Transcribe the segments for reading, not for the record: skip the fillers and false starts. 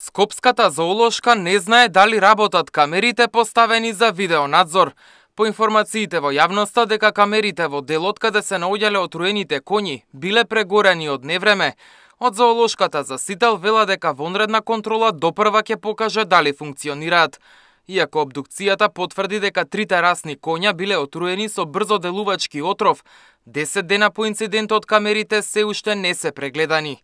Скопската зоолошка не знае дали работат камерите поставени за видеонадзор. По информациите во јавноста дека камерите во делот каде се наоѓале отруените коњи биле прегорени од невреме, од зоолошката за Сител вела дека вонредна контрола допрва ќе покаже дали функционираат. Иако обдукцијата потврди дека трите расни коња биле отруени со брзо делувачки отров, 10 дена по инцидентот камерите се уште не се прегледани.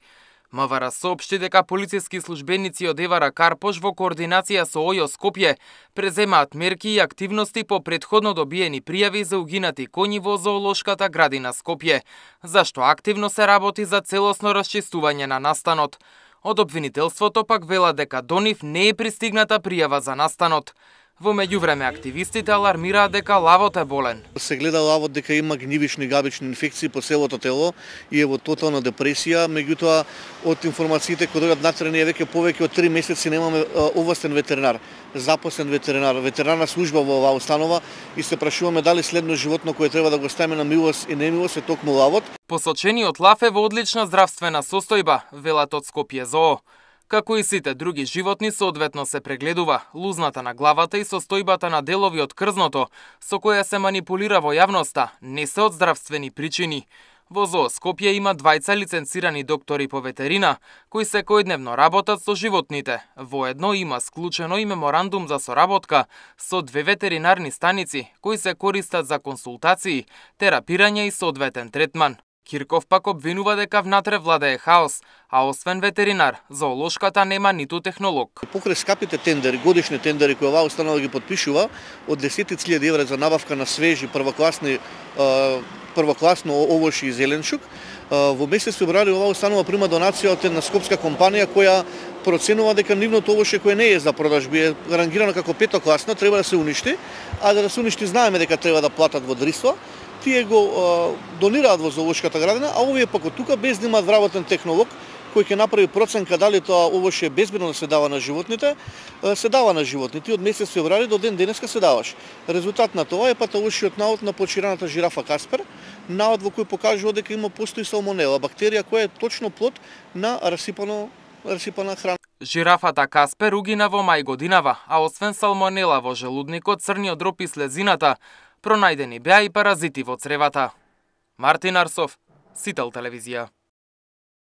МВР соопшти дека полициски службеници од Евара Карпош во координација со ОЈО Скопје преземаат мерки и активности по претходно добиени пријави за угинати коњи во зоолошката градина Скопје, зашто активно се работи за целосно расчистување на настанот. Од обвинителството пак вела дека до нив не е пристигната пријава за настанот. Во меѓувреме активистите алармираат дека лавот е болен. Се гледа лавот дека има гнивични габични инфекции по целото тело и е во тотална депресија, меѓутоа од информациите кои доаѓаат натре ние веќе повеќе од 3 месеци немаме овластен ветеринар, запослен ветеринар, ветеринарна служба во оваа установа и се прашуваме дали следно животно кое треба да го ставиме на милост и немилост е токму лавот. Посочениот лав е во одлична здравствена состојба, велат од Скопје зоо. Како и сите други животни, соодветно се прегледува лузната на главата и состојбата на делови од крзното, со која се манипулира во јавноста, не се од здравствени причини. Во зоо Скопје има двајца лиценцирани доктори по ветерина, кои секојдневно работат со животните. Воедно има склучено и меморандум за соработка со 2 ветеринарни станици, кои се користат за консултации, терапирање и соодветен третман. Кирков пак обвинува дека внатре владее хаос, а освен ветеринар, зоолошката нема ниту технолог. Покрај скапите тендери, годишни тендери кои оваа установа ги подпишува, од 10.000 евра за набавка на свежи првокласно овошје и зеленчук, во месец февруари оваа установа прима донација од една скопска компанија која проценува дека нивното овошје кое не е за продажби е рангирано како петокласно, треба да се уништи, а да се уништи знаеме дека треба да платат во дрисла. Тие го донираат во зоолошката градина, а овие пак од тука без да имаат вработен технолог кој ќе направи проценка дали тоа овошје е безбедно да се дава на животните, се дава на животните. Од месец февруари до ден денеска се даваш. Резултат на тоа е патолошкиот наод на почираната жирафа Каспер, наод во кој покажува дека има постои салмонела, бактерија која е точно плод на расипана храна. Жирафата Каспер угина во мај годинава, а освен салмонела во желудникот, црниот дроп и слезината, пронајдени беа и паразити во цревата. Мартин Арсов, Сител телевизија.